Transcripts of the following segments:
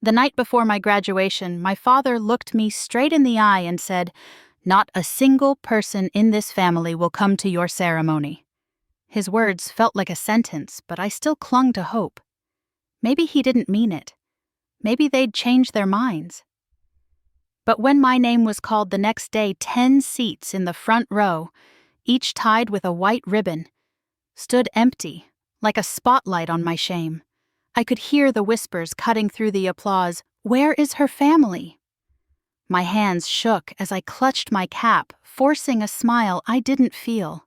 The night before my graduation, my father looked me straight in the eye and said, "Not a single person in this family will come to your ceremony." His words felt like a sentence, but I still clung to hope. Maybe he didn't mean it. Maybe they'd change their minds. But when my name was called the next day, 10 seats in the front row, each tied with a white ribbon, stood empty, like a spotlight on my shame. I could hear the whispers cutting through the applause. "Where is her family?" My hands shook as I clutched my cap, forcing a smile I didn't feel.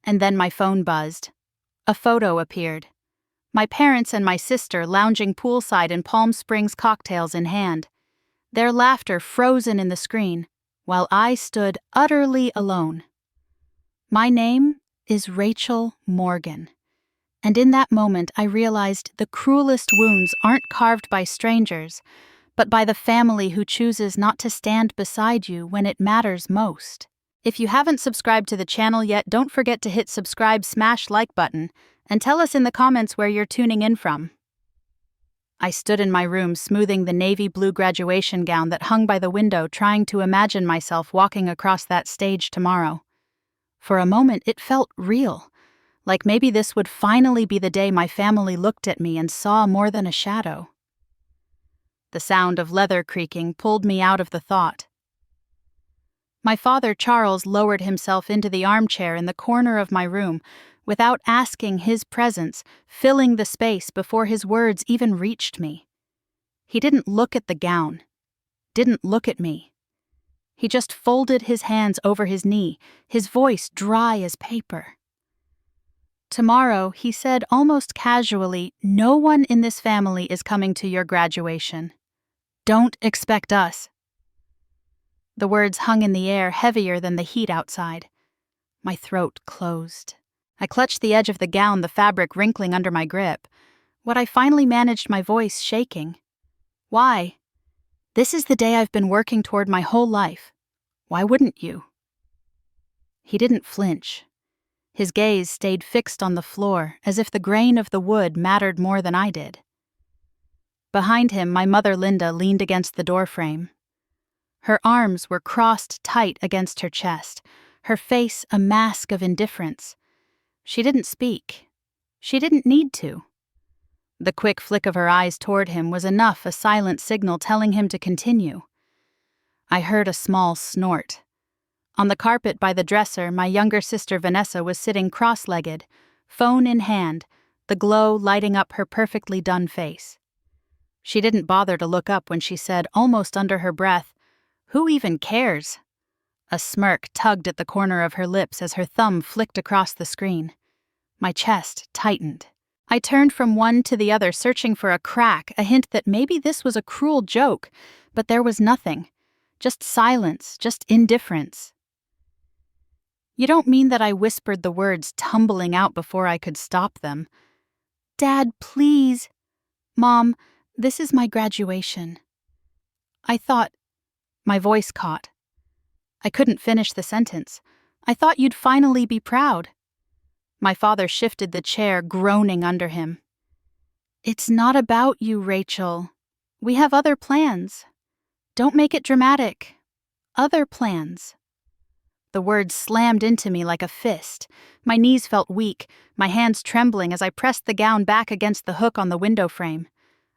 And then my phone buzzed. A photo appeared. My parents and my sister lounging poolside in Palm Springs, cocktails in hand. Their laughter frozen in the screen, while I stood utterly alone. My name is Rachel Morgan. And in that moment, I realized the cruelest wounds aren't carved by strangers, but by the family who chooses not to stand beside you when it matters most. If you haven't subscribed to the channel yet, don't forget to hit subscribe, smash like button, and tell us in the comments where you're tuning in from. I stood in my room smoothing the navy blue graduation gown that hung by the window, trying to imagine myself walking across that stage tomorrow. For a moment, it felt real. Like maybe this would finally be the day my family looked at me and saw more than a shadow. The sound of leather creaking pulled me out of the thought. My father, Charles, lowered himself into the armchair in the corner of my room without asking, his presence filling the space before his words even reached me. He didn't look at the gown, didn't look at me. He just folded his hands over his knee, his voice dry as paper. "Tomorrow," he said almost casually, "no one in this family is coming to your graduation. Don't expect us." The words hung in the air, heavier than the heat outside. My throat closed. I clutched the edge of the gown, the fabric wrinkling under my grip. What I finally managed, my voice shaking. "Why? This is the day I've been working toward my whole life. Why wouldn't you?" He didn't flinch. His gaze stayed fixed on the floor, as if the grain of the wood mattered more than I did. Behind him, my mother Linda leaned against the doorframe. Her arms were crossed tight against her chest, her face a mask of indifference. She didn't speak. She didn't need to. The quick flick of her eyes toward him was enough, a silent signal telling him to continue. I heard a small snort. On the carpet by the dresser, my younger sister Vanessa was sitting cross-legged, phone in hand, the glow lighting up her perfectly done face. She didn't bother to look up when she said, almost under her breath, "Who even cares?" A smirk tugged at the corner of her lips as her thumb flicked across the screen. My chest tightened. I turned from one to the other, searching for a crack, a hint that maybe this was a cruel joke, but there was nothing. Just silence, just indifference. You don't mean that I whispered the words tumbling out before I could stop them. "Dad, please." "Mom, this is my graduation." I thought. My voice caught. I couldn't finish the sentence. "I thought you'd finally be proud." My father shifted the chair, groaning under him. "It's not about you, Rachel. We have other plans. Don't make it dramatic. Other plans." The words slammed into me like a fist. My knees felt weak, my hands trembling as I pressed the gown back against the hook on the window frame.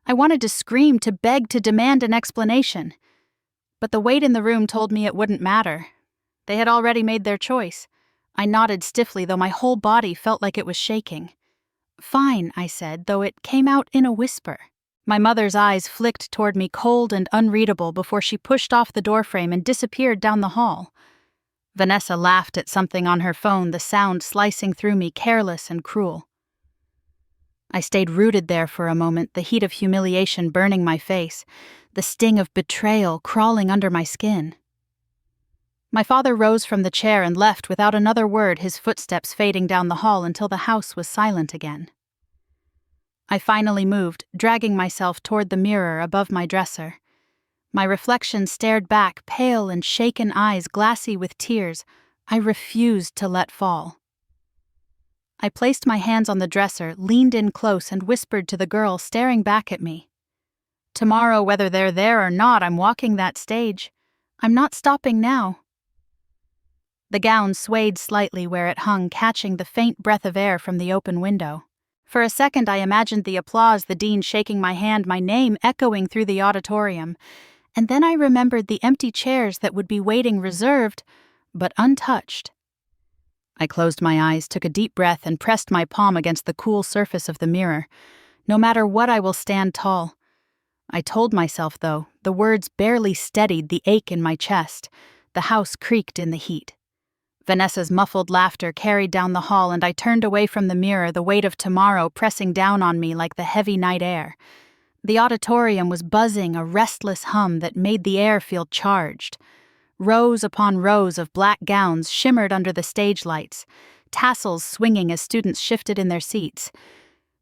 I wanted to scream, to beg, to demand an explanation. But the weight in the room told me it wouldn't matter. They had already made their choice. I nodded stiffly, though my whole body felt like it was shaking. "Fine," I said, though it came out in a whisper. My mother's eyes flicked toward me, cold and unreadable, before she pushed off the doorframe and disappeared down the hall. Vanessa laughed at something on her phone, the sound slicing through me, careless and cruel. I stayed rooted there for a moment, the heat of humiliation burning my face, the sting of betrayal crawling under my skin. My father rose from the chair and left without another word, his footsteps fading down the hall until the house was silent again. I finally moved, dragging myself toward the mirror above my dresser. My reflection stared back, pale and shaken eyes glassy with tears I refused to let fall. I placed my hands on the dresser, leaned in close, and whispered to the girl staring back at me, Tomorrow, whether they're there or not, I'm walking that stage. I'm not stopping now. The gown swayed slightly where it hung, catching the faint breath of air from the open window. For a second, I imagined the applause, the dean shaking my hand, my name echoing through the auditorium. And then I remembered the empty chairs that would be waiting reserved, but untouched. I closed my eyes, took a deep breath, and pressed my palm against the cool surface of the mirror. No matter what, I will stand tall. I told myself, though, the words barely steadied the ache in my chest. The house creaked in the heat. Vanessa's muffled laughter carried down the hall, and I turned away from the mirror, the weight of tomorrow pressing down on me like the heavy night air. The auditorium was buzzing, a restless hum that made the air feel charged. Rows upon rows of black gowns shimmered under the stage lights, tassels swinging as students shifted in their seats.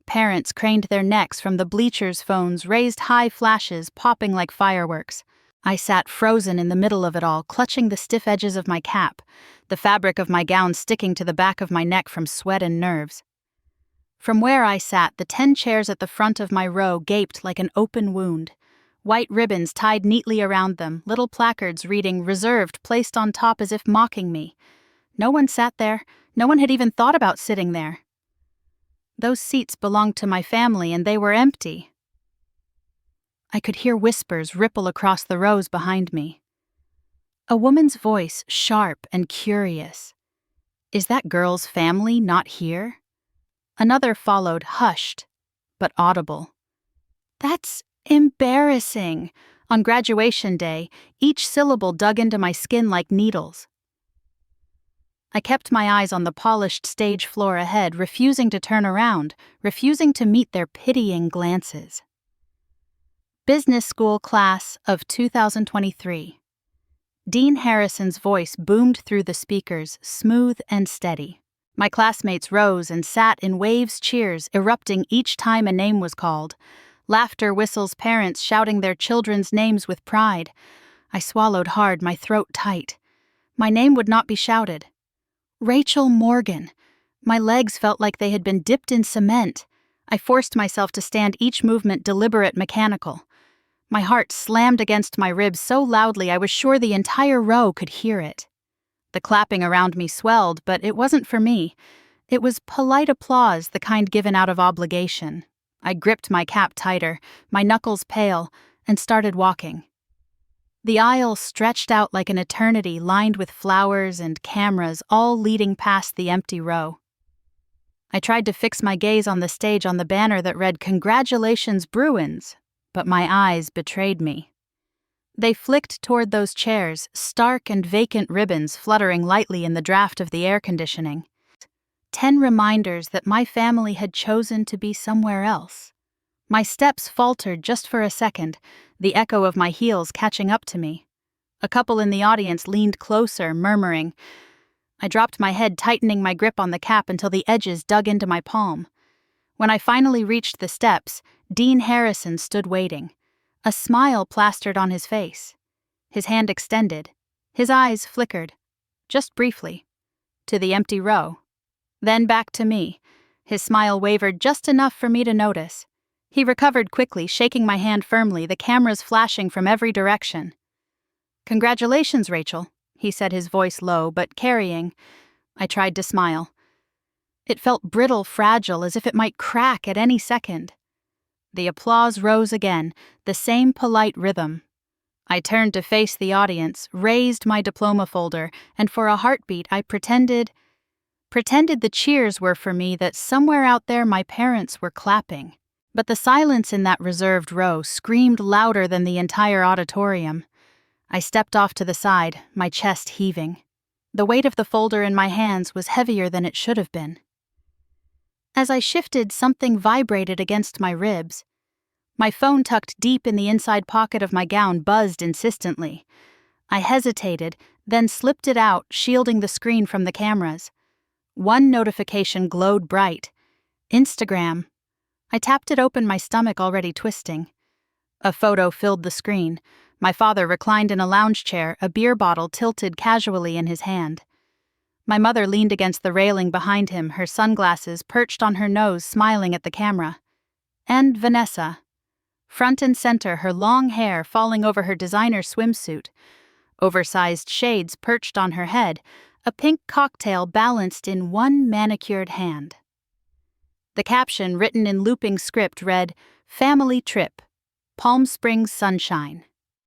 Parents craned their necks from the bleachers' phones, raised high flashes popping like fireworks. I sat frozen in the middle of it all, clutching the stiff edges of my cap, the fabric of my gown sticking to the back of my neck from sweat and nerves. From where I sat, the 10 chairs at the front of my row gaped like an open wound. White ribbons tied neatly around them, little placards reading "Reserved" placed on top as if mocking me. No one sat there. No one had even thought about sitting there. Those seats belonged to my family, and they were empty. I could hear whispers ripple across the rows behind me. A woman's voice, sharp and curious. "Is that girl's family not here?" Another followed, hushed, but audible. "That's embarrassing." On graduation day, each syllable dug into my skin like needles. I kept my eyes on the polished stage floor ahead, refusing to turn around, refusing to meet their pitying glances. Business School Class of 2023. Dean Harrison's voice boomed through the speakers, smooth and steady. My classmates rose and sat in waves, cheers erupting each time a name was called. Laughter whistles, parents shouting their children's names with pride. I swallowed hard, my throat tight. My name would not be shouted. Rachel Morgan. My legs felt like they had been dipped in cement. I forced myself to stand, each movement deliberate, mechanical. My heart slammed against my ribs so loudly I was sure the entire row could hear it. The clapping around me swelled, but it wasn't for me. It was polite applause, the kind given out of obligation. I gripped my cap tighter, my knuckles pale, and started walking. The aisle stretched out like an eternity, lined with flowers and cameras, all leading past the empty row. I tried to fix my gaze on the stage, on the banner that read "Congratulations, Bruins," but my eyes betrayed me. They flicked toward those chairs, stark and vacant ribbons fluttering lightly in the draft of the air conditioning. 10 reminders that my family had chosen to be somewhere else. My steps faltered just for a second, the echo of my heels catching up to me. A couple in the audience leaned closer, murmuring. I dropped my head, tightening my grip on the cap until the edges dug into my palm. When I finally reached the steps, Dean Harrison stood waiting. A smile plastered on his face. His hand extended. His eyes flickered, just briefly, to the empty row. Then back to me. His smile wavered just enough for me to notice. He recovered quickly, shaking my hand firmly, the cameras flashing from every direction. "Congratulations, Rachel," he said, his voice low but carrying. I tried to smile. It felt brittle, fragile, as if it might crack at any second. The applause rose again, the same polite rhythm. I turned to face the audience, raised my diploma folder, and for a heartbeat I pretended the cheers were for me, that somewhere out there my parents were clapping. But the silence in that reserved row screamed louder than the entire auditorium. I stepped off to the side, my chest heaving. The weight of the folder in my hands was heavier than it should have been. As I shifted, something vibrated against my ribs. My phone, tucked deep in the inside pocket of my gown, buzzed insistently. I hesitated, then slipped it out, shielding the screen from the cameras. One notification glowed bright. Instagram. I tapped it open, my stomach already twisting. A photo filled the screen. My father reclined in a lounge chair, a beer bottle tilted casually in his hand. My mother leaned against the railing behind him, her sunglasses perched on her nose, smiling at the camera. And Vanessa. Front and center, her long hair falling over her designer swimsuit, oversized shades perched on her head, a pink cocktail balanced in one manicured hand. The caption, written in looping script, read, "Family Trip, Palm Springs Sunshine."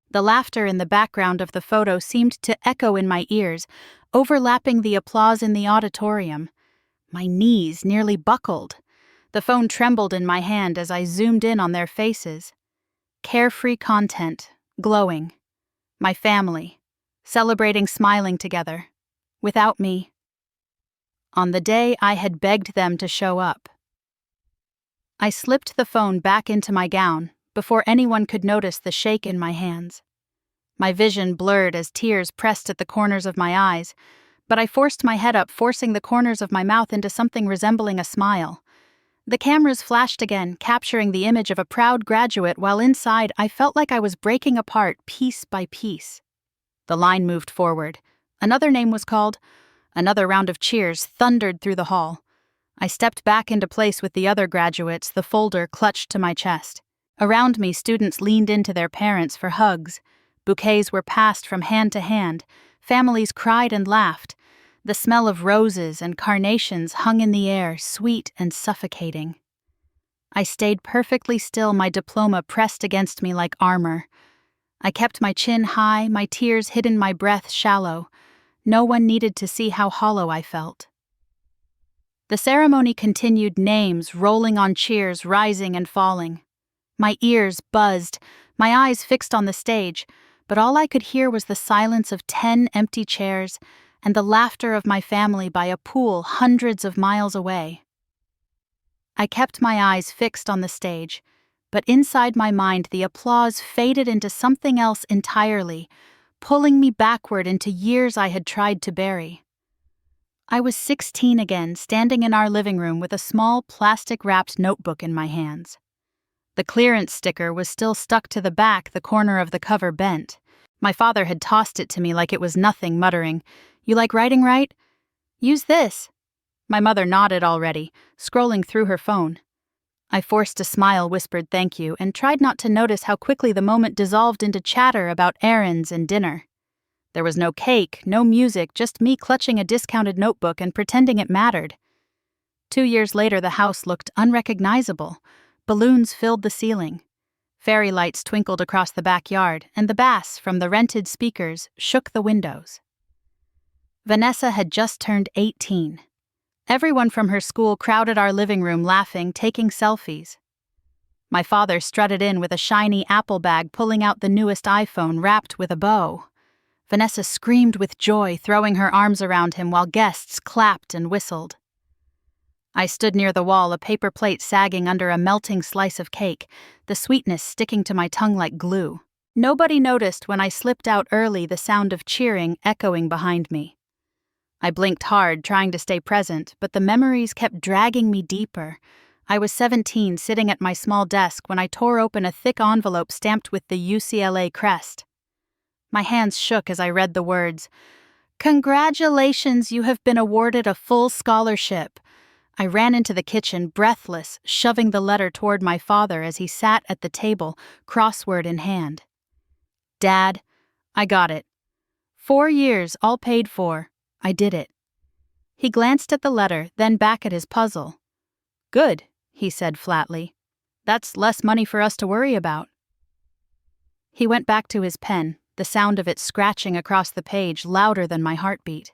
The laughter in the background of the photo seemed to echo in my ears, overlapping the applause in the auditorium. My knees nearly buckled. The phone trembled in my hand as I zoomed in on their faces. Carefree content, glowing. My family, celebrating, smiling together. Without me. On the day I had begged them to show up. I slipped the phone back into my gown before anyone could notice the shake in my hands. My vision blurred as tears pressed at the corners of my eyes, but I forced my head up, forcing the corners of my mouth into something resembling a smile. The cameras flashed again, capturing the image of a proud graduate, while inside I felt like I was breaking apart piece by piece. The line moved forward. Another name was called. Another round of cheers thundered through the hall. I stepped back into place with the other graduates, the folder clutched to my chest. Around me, students leaned into their parents for hugs. Bouquets were passed from hand to hand. Families cried and laughed. The smell of roses and carnations hung in the air, sweet and suffocating. I stayed perfectly still, my diploma pressed against me like armor. I kept my chin high, my tears hidden, my breath shallow. No one needed to see how hollow I felt. The ceremony continued, names rolling on cheers, rising and falling. My ears buzzed, my eyes fixed on the stage, but all I could hear was the silence of 10 empty chairs and the laughter of my family by a pool hundreds of miles away. I kept my eyes fixed on the stage, but inside my mind the applause faded into something else entirely, pulling me backward into years I had tried to bury. I was 16 again, standing in our living room with a small plastic-wrapped notebook in my hands. The clearance sticker was still stuck to the back, the corner of the cover bent. My father had tossed it to me like it was nothing, muttering, "You like writing, right? Use this." My mother nodded already, scrolling through her phone. I forced a smile, whispered thank you, and tried not to notice how quickly the moment dissolved into chatter about errands and dinner. There was no cake, no music, just me clutching a discounted notebook and pretending it mattered. 2 years later, the house looked unrecognizable. Balloons filled the ceiling. Fairy lights twinkled across the backyard, and the bass from the rented speakers shook the windows. Vanessa had just turned 18. Everyone from her school crowded our living room, laughing, taking selfies. My father strutted in with a shiny Apple bag, pulling out the newest iPhone wrapped with a bow. Vanessa screamed with joy, throwing her arms around him while guests clapped and whistled. I stood near the wall, a paper plate sagging under a melting slice of cake, the sweetness sticking to my tongue like glue. Nobody noticed when I slipped out early, the sound of cheering echoing behind me. I blinked hard, trying to stay present, but the memories kept dragging me deeper. I was 17, sitting at my small desk when I tore open a thick envelope stamped with the UCLA crest. My hands shook as I read the words, "Congratulations, you have been awarded a full scholarship." I ran into the kitchen, breathless, shoving the letter toward my father as he sat at the table, crossword in hand. "Dad, I got it. 4 years, all paid for. I did it." He glanced at the letter, then back at his puzzle. "Good," he said flatly. "That's less money for us to worry about." He went back to his pen, the sound of it scratching across the page louder than my heartbeat.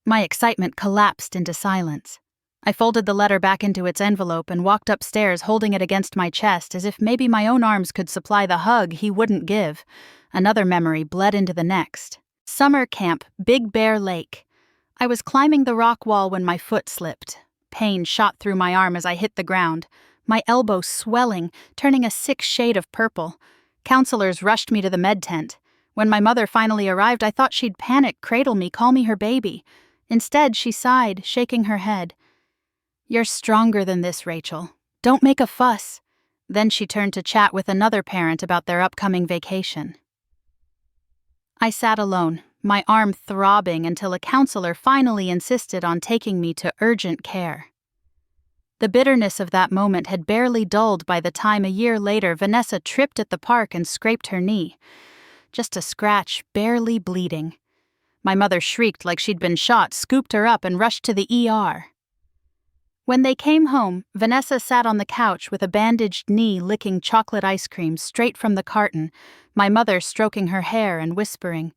My excitement collapsed into silence. I folded the letter back into its envelope and walked upstairs, holding it against my chest as if maybe my own arms could supply the hug he wouldn't give. Another memory bled into the next. Summer camp, Big Bear Lake. I was climbing the rock wall when my foot slipped. Pain shot through my arm as I hit the ground, my elbow swelling, turning a sick shade of purple. Counselors rushed me to the med tent. When my mother finally arrived, I thought she'd panic, cradle me, call me her baby. Instead, she sighed, shaking her head. "You're stronger than this, Rachel. Don't make a fuss." Then she turned to chat with another parent about their upcoming vacation. I sat alone, my arm throbbing until a counselor finally insisted on taking me to urgent care. The bitterness of that moment had barely dulled by the time a year later Vanessa tripped at the park and scraped her knee. Just a scratch, barely bleeding. My mother shrieked like she'd been shot, scooped her up, and rushed to the ER. When they came home, Vanessa sat on the couch with a bandaged knee licking chocolate ice cream straight from the carton, my mother stroking her hair and whispering,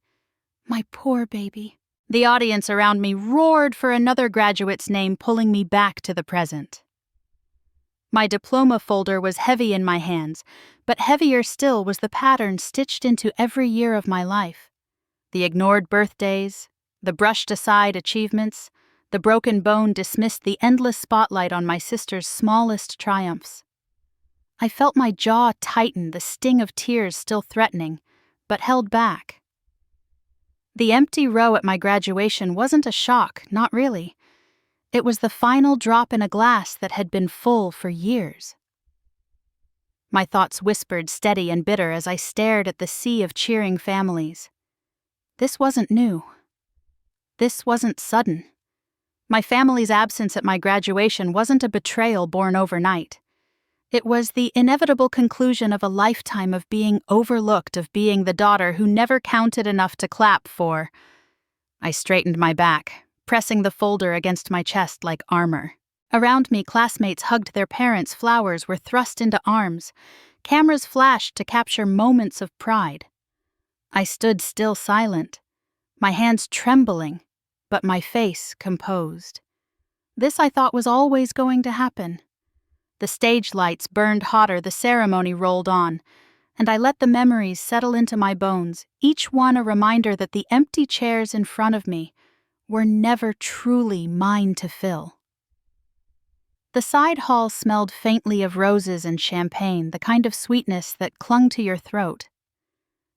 "My poor baby." The audience around me roared for another graduate's name, pulling me back to the present. My diploma folder was heavy in my hands, but heavier still was the pattern stitched into every year of my life. The ignored birthdays, the brushed-aside achievements, the broken bone dismissed the endless spotlight on my sister's smallest triumphs. I felt my jaw tighten, the sting of tears still threatening, but held back. The empty row at my graduation wasn't a shock, not really. It was the final drop in a glass that had been full for years. My thoughts whispered steady and bitter as I stared at the sea of cheering families. This wasn't new. This wasn't sudden. My family's absence at my graduation wasn't a betrayal born overnight. It was the inevitable conclusion of a lifetime of being overlooked, of being the daughter who never counted enough to clap for. I straightened my back, pressing the folder against my chest like armor. Around me, classmates hugged their parents, flowers were thrust into arms, cameras flashed to capture moments of pride. I stood still silent, my hands trembling, but my face composed. This I thought was always going to happen. The stage lights burned hotter, the ceremony rolled on, and I let the memories settle into my bones, each one a reminder that the empty chairs in front of me were never truly mine to fill. The side hall smelled faintly of roses and champagne, the kind of sweetness that clung to your throat.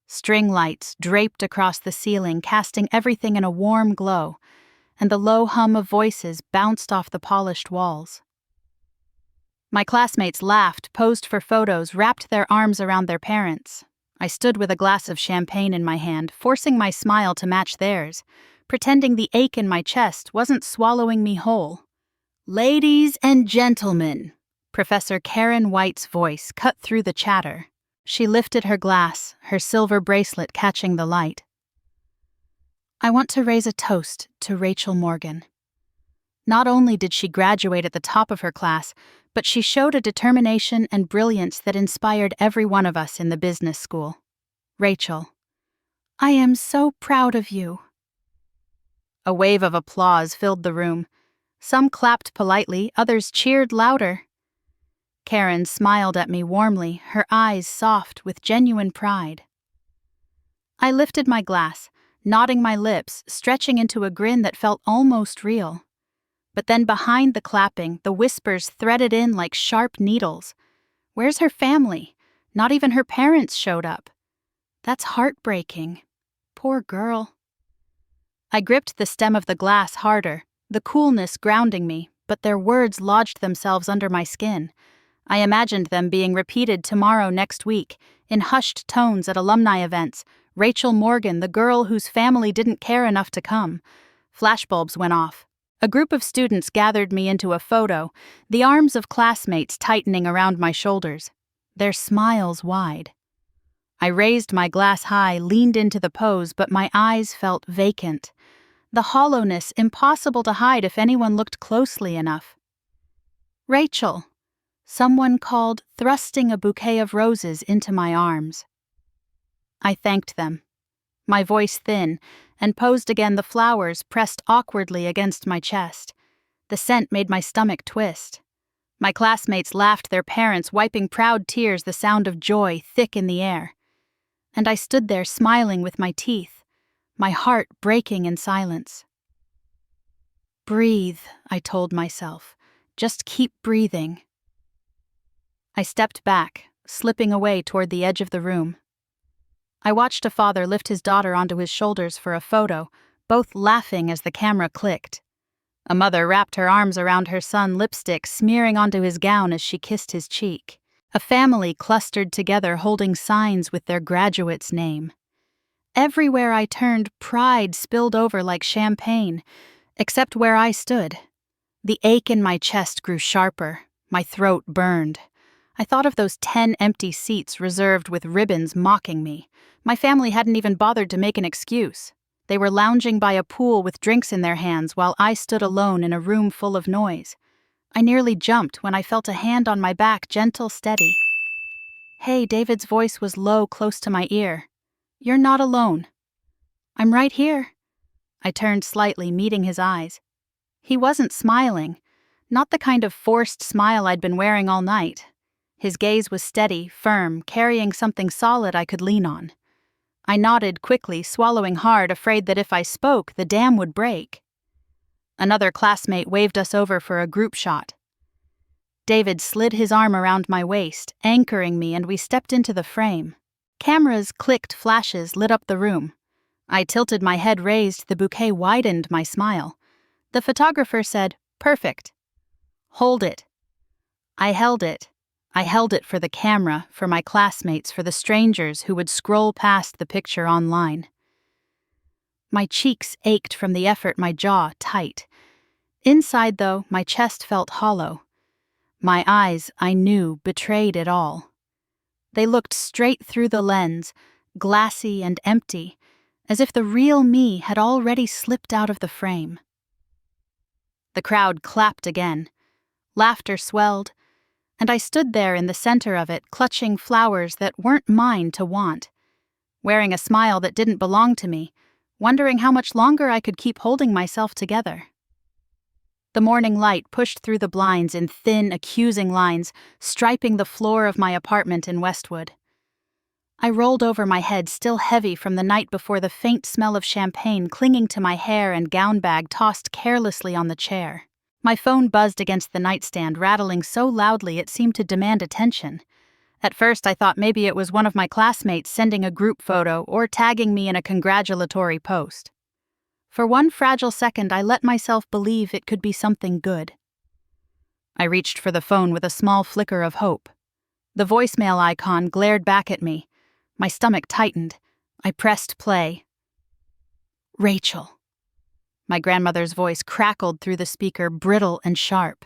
String lights draped across the ceiling, casting everything in a warm glow, and the low hum of voices bounced off the polished walls. My classmates laughed, posed for photos, wrapped their arms around their parents. I stood with a glass of champagne in my hand, forcing my smile to match theirs, pretending the ache in my chest wasn't swallowing me whole. "Ladies and gentlemen," Professor Karen White's voice cut through the chatter. She lifted her glass, her silver bracelet catching the light. "I want to raise a toast to Rachel Morgan. Not only did she graduate at the top of her class, but she showed a determination and brilliance that inspired every one of us in the business school. Rachel, I am so proud of you." A wave of applause filled the room. Some clapped politely, others cheered louder. Karen smiled at me warmly, her eyes soft with genuine pride. I lifted my glass, nodding my lips, stretching into a grin that felt almost real. But then behind the clapping, the whispers threaded in like sharp needles. Where's her family? Not even her parents showed up. That's heartbreaking. Poor girl. I gripped the stem of the glass harder, the coolness grounding me, but their words lodged themselves under my skin. I imagined them being repeated tomorrow next week, in hushed tones at alumni events. Rachel Morgan, the girl whose family didn't care enough to come. Flashbulbs went off. A group of students gathered me into a photo, the arms of classmates tightening around my shoulders, their smiles wide. I raised my glass high, leaned into the pose, but my eyes felt vacant. The hollowness impossible to hide if anyone looked closely enough. "Rachel," someone called, thrusting a bouquet of roses into my arms. I thanked them, my voice thin, and posed again, the flowers pressed awkwardly against my chest. The scent made my stomach twist. My classmates laughed, their parents wiping proud tears, the sound of joy thick in the air. And I stood there smiling with my teeth, my heart breaking in silence. "Breathe," I told myself. "Just keep breathing." I stepped back, slipping away toward the edge of the room. I watched a father lift his daughter onto his shoulders for a photo, both laughing as the camera clicked. A mother wrapped her arms around her son, lipstick smearing onto his gown as she kissed his cheek. A family clustered together holding signs with their graduate's name. Everywhere I turned, pride spilled over like champagne, except where I stood. The ache in my chest grew sharper. My throat burned. I thought of those 10 empty seats reserved with ribbons mocking me. My family hadn't even bothered to make an excuse. They were lounging by a pool with drinks in their hands while I stood alone in a room full of noise. I nearly jumped when I felt a hand on my back, gentle, steady. "Hey," David's voice was low, close to my ear. "You're not alone." "I'm right here." I turned slightly, meeting his eyes. He wasn't smiling. Not the kind of forced smile I'd been wearing all night. His gaze was steady, firm, carrying something solid I could lean on. I nodded quickly, swallowing hard, afraid that if I spoke, the dam would break. Another classmate waved us over for a group shot. David slid his arm around my waist, anchoring me, and we stepped into the frame. Cameras clicked, flashes lit up the room. I tilted my head raised, the bouquet widened my smile. The photographer said, "Perfect." "Hold it." I held it. I held it for the camera, for my classmates, for the strangers who would scroll past the picture online. My cheeks ached from the effort, my jaw tight. Inside, though, my chest felt hollow. My eyes, I knew, betrayed it all. They looked straight through the lens, glassy and empty, as if the real me had already slipped out of the frame. The crowd clapped again. Laughter swelled, and I stood there in the center of it, clutching flowers that weren't mine to want, wearing a smile that didn't belong to me, wondering how much longer I could keep holding myself together. The morning light pushed through the blinds in thin, accusing lines, striping the floor of my apartment in Westwood. I rolled over my head, still heavy from the night before, the faint smell of champagne clinging to my hair and gown bag tossed carelessly on the chair. My phone buzzed against the nightstand, rattling so loudly it seemed to demand attention. At first I thought maybe it was one of my classmates sending a group photo or tagging me in a congratulatory post. For one fragile second I let myself believe it could be something good. I reached for the phone with a small flicker of hope. The voicemail icon glared back at me. My stomach tightened. I pressed play. "Rachel." My grandmother's voice crackled through the speaker, brittle and sharp.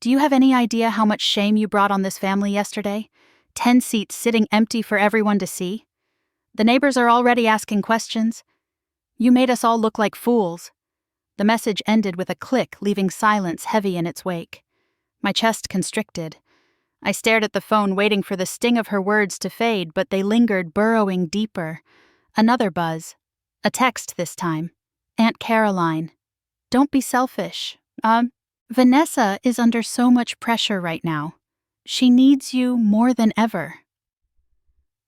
"Do you have any idea how much shame you brought on this family yesterday? 10 seats sitting empty for everyone to see. The neighbors are already asking questions. You made us all look like fools." The message ended with a click, leaving silence heavy in its wake. My chest constricted. I stared at the phone, waiting for the sting of her words to fade, but they lingered, burrowing deeper. Another buzz. A text this time. "Aunt Caroline. Don't be selfish. Vanessa is under so much pressure right now. She needs you more than ever."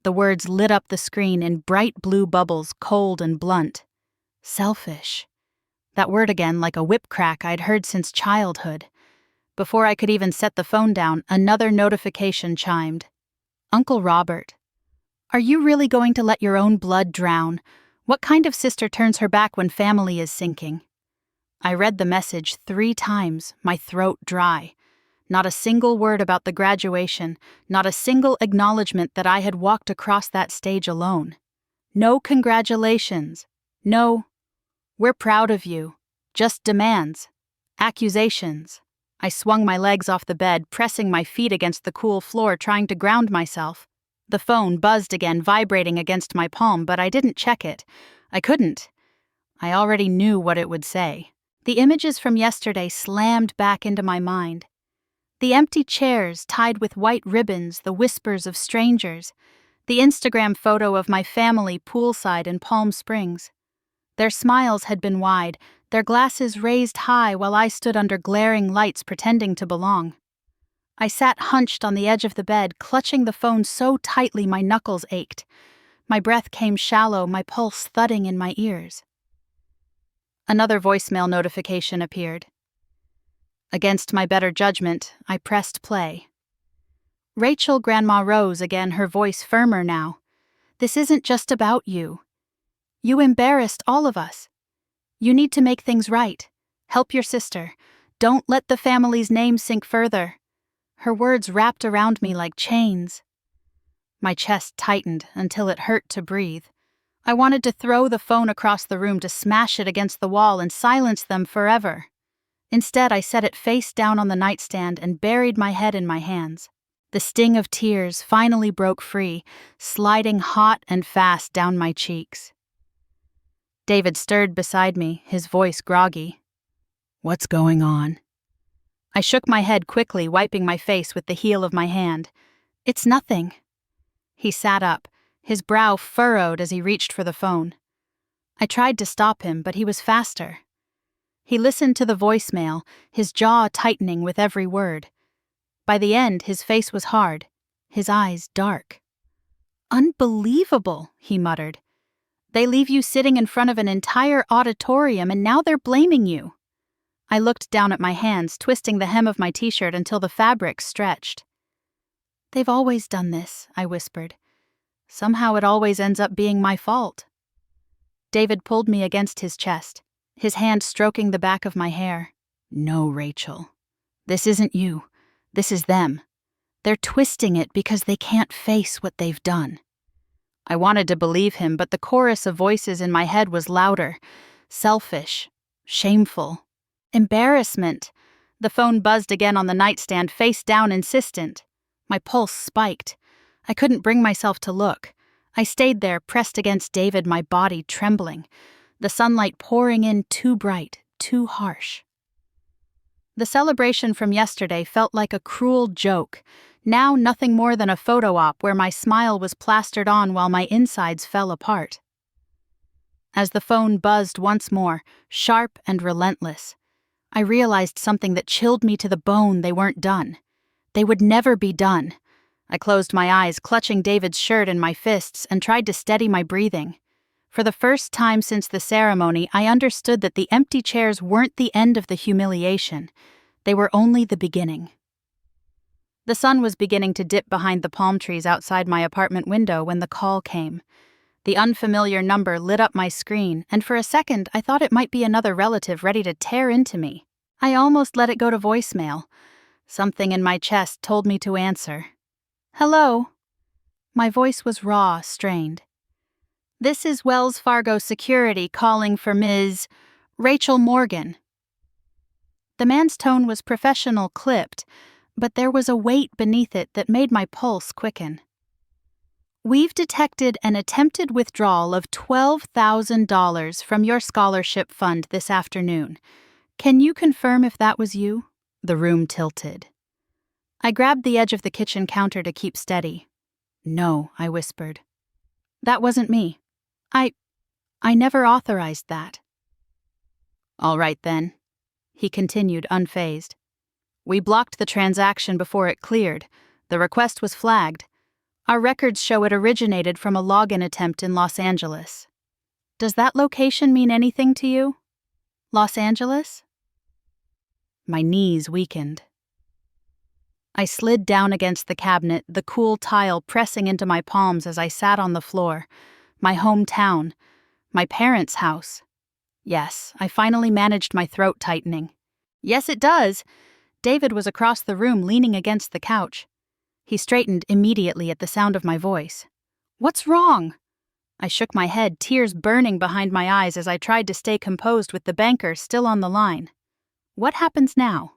The words lit up the screen in bright blue bubbles, cold and blunt. Selfish. That word again, like a whip crack I'd heard since childhood. Before I could even set the phone down, another notification chimed. "Uncle Robert. Are you really going to let your own blood drown? What kind of sister turns her back when family is sinking?" I read the message 3 times, my throat dry. Not a single word about the graduation, not a single acknowledgement that I had walked across that stage alone. No congratulations. No, "We're proud of you." Just demands. Accusations. I swung my legs off the bed, pressing my feet against the cool floor, trying to ground myself. The phone buzzed again, vibrating against my palm, but I didn't check it. I couldn't. I already knew what it would say. The images from yesterday slammed back into my mind. The empty chairs tied with white ribbons, the whispers of strangers, the Instagram photo of my family poolside in Palm Springs. Their smiles had been wide, their glasses raised high while I stood under glaring lights pretending to belong. I sat hunched on the edge of the bed, clutching the phone so tightly my knuckles ached. My breath came shallow, my pulse thudding in my ears. Another voicemail notification appeared. Against my better judgment, I pressed play. "Rachel," Grandma Rose again, her voice firmer now. "This isn't just about you. You embarrassed all of us. You need to make things right. Help your sister. Don't let the family's name sink further." Her words wrapped around me like chains. My chest tightened until it hurt to breathe. I wanted to throw the phone across the room, to smash it against the wall and silence them forever. Instead, I set it face down on the nightstand and buried my head in my hands. The sting of tears finally broke free, sliding hot and fast down my cheeks. David stirred beside me, his voice groggy. "What's going on?" I shook my head quickly, wiping my face with the heel of my hand. "It's nothing." He sat up, his brow furrowed as he reached for the phone. I tried to stop him, but he was faster. He listened to the voicemail, his jaw tightening with every word. By the end, his face was hard, his eyes dark. "Unbelievable," he muttered. "They leave you sitting in front of an entire auditorium and now they're blaming you." I looked down at my hands, twisting the hem of my t-shirt until the fabric stretched. "They've always done this," I whispered. "Somehow it always ends up being my fault." David pulled me against his chest, his hand stroking the back of my hair. "No, Rachel. This isn't you. This is them. They're twisting it because they can't face what they've done." I wanted to believe him, but the chorus of voices in my head was louder. Selfish. Shameful. Embarrassment. The phone buzzed again on the nightstand, face down, insistent. My pulse spiked. I couldn't bring myself to look. I stayed there, pressed against David, my body trembling. The sunlight pouring in too bright, too harsh. The celebration from yesterday felt like a cruel joke, now nothing more than a photo op where my smile was plastered on while my insides fell apart. As the phone buzzed once more, sharp and relentless, I realized something that chilled me to the bone. They weren't done. They would never be done. I closed my eyes, clutching David's shirt in my fists, and tried to steady my breathing. For the first time since the ceremony, I understood that the empty chairs weren't the end of the humiliation. They were only the beginning. The sun was beginning to dip behind the palm trees outside my apartment window when the call came. The unfamiliar number lit up my screen, and for a second I thought it might be another relative ready to tear into me. I almost let it go to voicemail. Something in my chest told me to answer. "Hello." My voice was raw, strained. "This is Wells Fargo Security calling for Ms. Rachel Morgan." The man's tone was professional, clipped, but there was a weight beneath it that made my pulse quicken. "We've detected an attempted withdrawal of $12,000 from your scholarship fund this afternoon. Can you confirm if that was you?" The room tilted. I grabbed the edge of the kitchen counter to keep steady. "No," I whispered. "That wasn't me. I never authorized that." "All right then," he continued, unfazed. "We blocked the transaction before it cleared. The request was flagged. Our records show it originated from a login attempt in Los Angeles. Does that location mean anything to you? Los Angeles?" My knees weakened. I slid down against the cabinet, the cool tile pressing into my palms as I sat on the floor. My hometown. My parents' house. Yes, I finally managed my throat tightening. "Yes, it does." David was across the room, leaning against the couch. He straightened immediately at the sound of my voice. "What's wrong?" I shook my head, tears burning behind my eyes as I tried to stay composed with the banker still on the line. "What happens now?"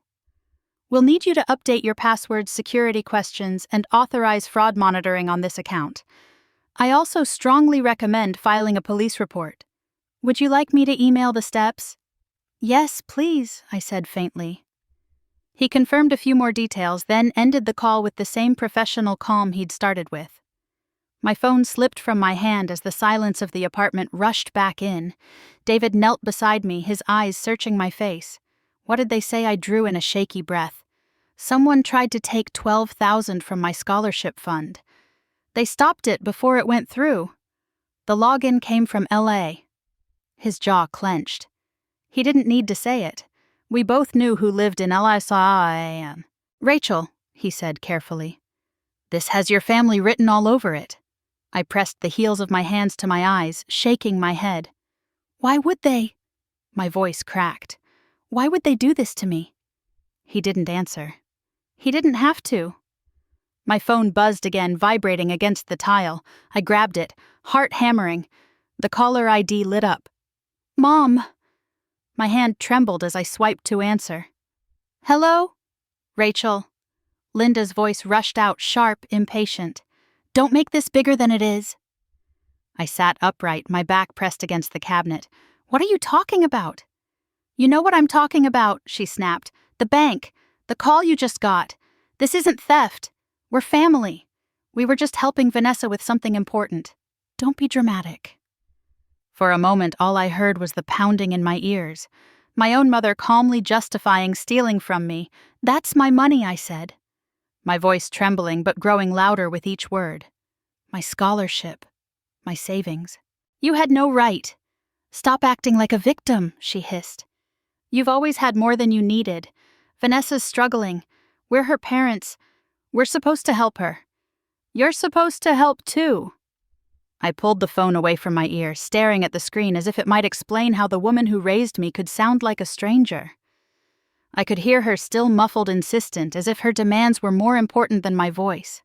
"We'll need you to update your passwords, security questions, and authorize fraud monitoring on this account. I also strongly recommend filing a police report. Would you like me to email the steps?" "Yes, please," I said faintly. He confirmed a few more details, then ended the call with the same professional calm he'd started with. My phone slipped from my hand as the silence of the apartment rushed back in. David knelt beside me, his eyes searching my face. What did they say? I drew in a shaky breath. Someone tried to take $12,000 from my scholarship fund. They stopped it before it went through. The login came from LA. His jaw clenched. He didn't need to say it. We both knew who lived in LA. "Rachel," he said carefully. "This has your family written all over it." I pressed the heels of my hands to my eyes, shaking my head. "Why would they?" My voice cracked. "Why would they do this to me?" He didn't answer. He didn't have to. My phone buzzed again, vibrating against the tile. I grabbed it, heart hammering. The caller ID lit up. "Mom!" My hand trembled as I swiped to answer. "Hello? Rachel." Linda's voice rushed out, sharp, impatient. "Don't make this bigger than it is." I sat upright, my back pressed against the cabinet. "What are you talking about?" "You know what I'm talking about," she snapped. "The bank. The call you just got. This isn't theft. We're family. We were just helping Vanessa with something important. Don't be dramatic." For a moment, all I heard was the pounding in my ears. My own mother calmly justifying stealing from me. "That's my money," I said. My voice trembling but growing louder with each word. "My scholarship. My savings. You had no right." "Stop acting like a victim," she hissed. "You've always had more than you needed. Vanessa's struggling. We're her parents. We're supposed to help her." "You're supposed to help too." I pulled the phone away from my ear, staring at the screen as if it might explain how the woman who raised me could sound like a stranger. I could hear her still muffled, insistent, as if her demands were more important than my voice.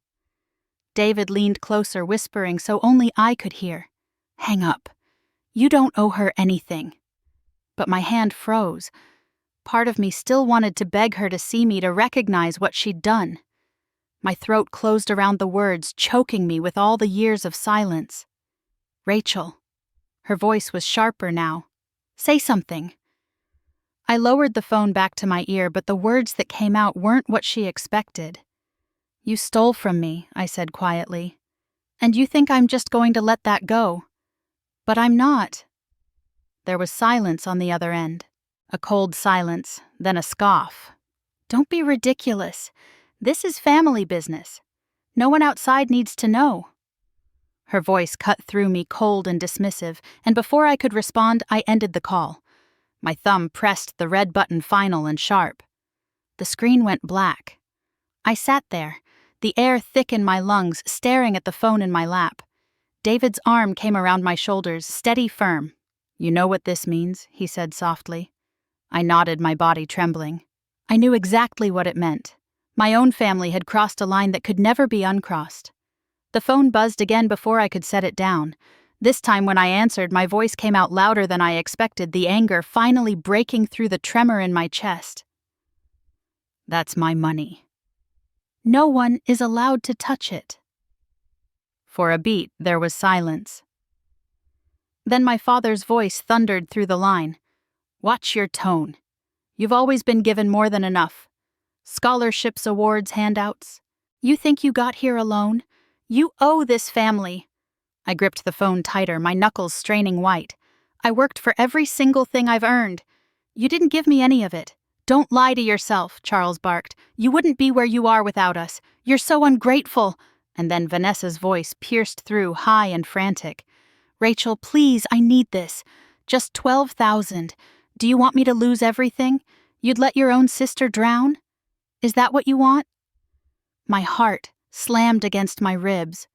David leaned closer, whispering so only I could hear. "Hang up. You don't owe her anything." But my hand froze. Part of me still wanted to beg her to see me, to recognize what she'd done. My throat closed around the words, choking me with all the years of silence. "Rachel." Her voice was sharper now. "Say something." I lowered the phone back to my ear, but the words that came out weren't what she expected. "You stole from me," I said quietly. "And you think I'm just going to let that go. But I'm not." There was silence on the other end. A cold silence, then a scoff. "Don't be ridiculous. This is family business. No one outside needs to know." Her voice cut through me, cold and dismissive, and before I could respond, I ended the call. My thumb pressed the red button, final and sharp. The screen went black. I sat there, the air thick in my lungs, staring at the phone in my lap. David's arm came around my shoulders, steady, firm. "You know what this means?" he said softly. I nodded, my body trembling. I knew exactly what it meant. My own family had crossed a line that could never be uncrossed. The phone buzzed again before I could set it down. This time when I answered, my voice came out louder than I expected, the anger finally breaking through the tremor in my chest. "That's my money. No one is allowed to touch it." For a beat, there was silence. Then my father's voice thundered through the line. "Watch your tone. You've always been given more than enough. Scholarships, awards, handouts. You think you got here alone? You owe this family." I gripped the phone tighter, my knuckles straining white. "I worked for every single thing I've earned. You didn't give me any of it. Don't lie to yourself," Charles barked. "You wouldn't be where you are without us. You're so ungrateful." And then Vanessa's voice pierced through, high and frantic. "Rachel, please, I need this. Just 12,000. Do you want me to lose everything? You'd let your own sister drown? Is that what you want?" My heart slammed against my ribs.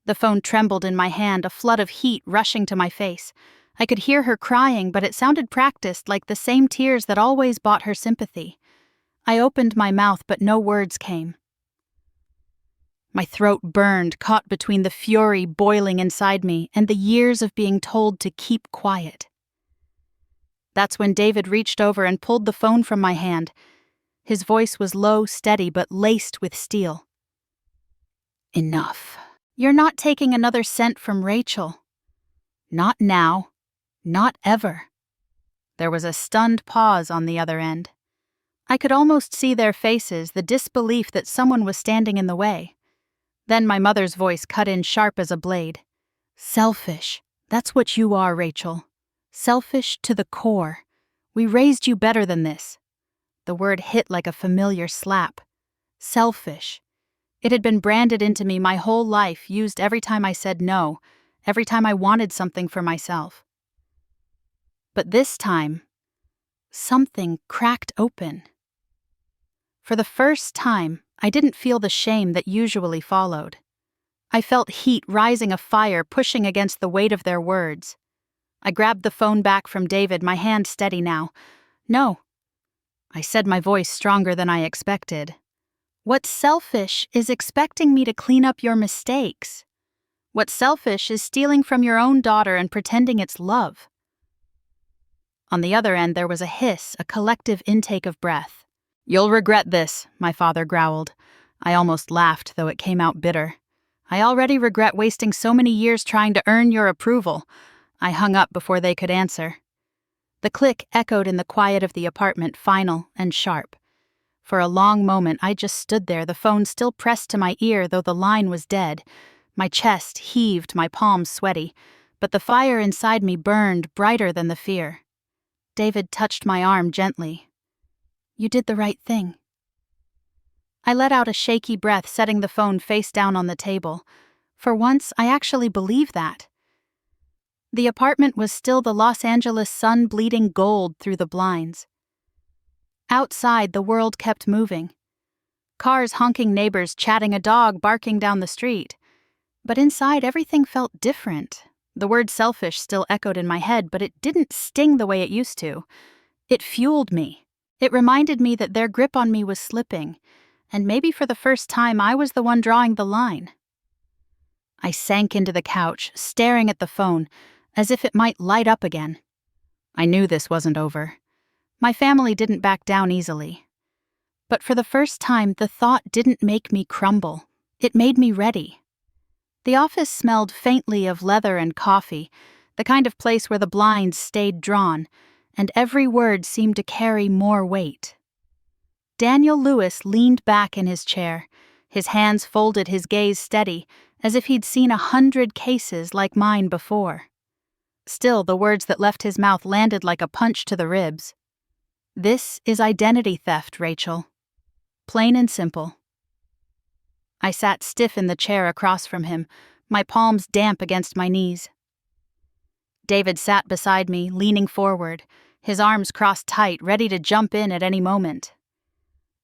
The phone trembled in my hand, a flood of heat rushing to my face. I could hear her crying, but it sounded practiced, like the same tears that always bought her sympathy. I opened my mouth, but no words came. My throat burned, caught between the fury boiling inside me and the years of being told to keep quiet. That's when David reached over and pulled the phone from my hand. His voice was low, steady, but laced with steel. "Enough. You're not taking another cent from Rachel. Not now. Not ever." There was a stunned pause on the other end. I could almost see their faces, the disbelief that someone was standing in the way. Then my mother's voice cut in sharp as a blade. "Selfish. That's what you are, Rachel. Selfish to the core. We raised you better than this." The word hit like a familiar slap. Selfish. It had been branded into me my whole life, used every time I said no, every time I wanted something for myself. But this time, something cracked open. For the first time, I didn't feel the shame that usually followed. I felt heat rising, a fire pushing against the weight of their words. I grabbed the phone back from David, my hand steady now. "No." I said, my voice stronger than I expected. "What's selfish is expecting me to clean up your mistakes. What's selfish is stealing from your own daughter and pretending it's love." On the other end, there was a hiss, a collective intake of breath. "You'll regret this," my father growled. I almost laughed, though it came out bitter. "I already regret wasting so many years trying to earn your approval." I hung up before they could answer. The click echoed in the quiet of the apartment, final and sharp. For a long moment, I just stood there, the phone still pressed to my ear, though the line was dead. My chest heaved, my palms sweaty, but the fire inside me burned brighter than the fear. David touched my arm gently. "You did the right thing." I let out a shaky breath, setting the phone face down on the table. For once, I actually believed that. The apartment was still the Los Angeles sun bleeding gold through the blinds. Outside, the world kept moving. Cars honking, neighbors chatting, a dog barking down the street. But inside, everything felt different. The word selfish still echoed in my head, but it didn't sting the way it used to. It fueled me. It reminded me that their grip on me was slipping, and maybe for the first time I was the one drawing the line. I sank into the couch, staring at the phone, as if it might light up again. I knew this wasn't over. My family didn't back down easily. But for the first time, the thought didn't make me crumble. It made me ready. The office smelled faintly of leather and coffee, the kind of place where the blinds stayed drawn, and every word seemed to carry more weight. Daniel Lewis leaned back in his chair, his hands folded, his gaze steady, as if he'd seen 100 cases like mine before. Still, the words that left his mouth landed like a punch to the ribs. "This is identity theft, Rachel. Plain and simple." I sat stiff in the chair across from him, my palms damp against my knees. David sat beside me, leaning forward, his arms crossed tight, ready to jump in at any moment.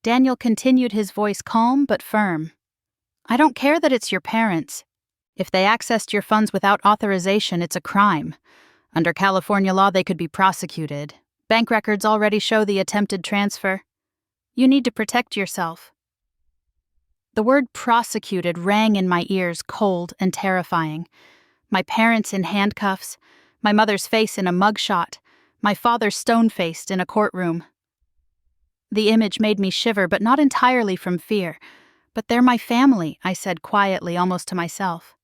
Daniel continued, his voice calm but firm. "I don't care that it's your parents. If they accessed your funds without authorization, it's a crime. Under California law, they could be prosecuted. Bank records already show the attempted transfer. You need to protect yourself." The word prosecuted rang in my ears, cold and terrifying. My parents in handcuffs, my mother's face in a mugshot, my father stone-faced in a courtroom. The image made me shiver, but not entirely from fear. "But they're my family," I said quietly, almost to myself.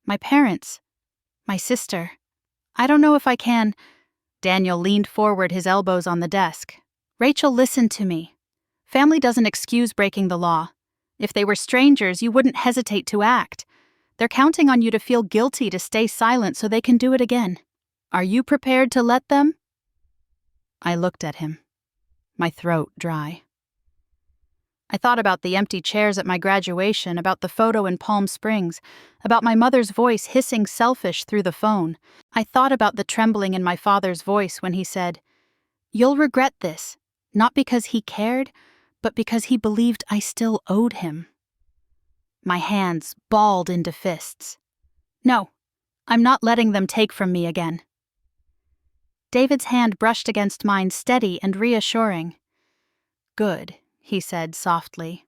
"My parents. My sister. I don't know if I can—" Daniel leaned forward, his elbows on the desk. "Rachel, listen to me. Family doesn't excuse breaking the law. If they were strangers, you wouldn't hesitate to act. They're counting on you to feel guilty, to stay silent so they can do it again. Are you prepared to let them?" I looked at him, my throat dry. I thought about the empty chairs at my graduation, about the photo in Palm Springs, about my mother's voice hissing selfish through the phone. I thought about the trembling in my father's voice when he said, "You'll regret this, not because he cared, but because he believed I still owed him." My hands balled into fists. "No, I'm not letting them take from me again." David's hand brushed against mine, steady and reassuring. "Good," he said softly.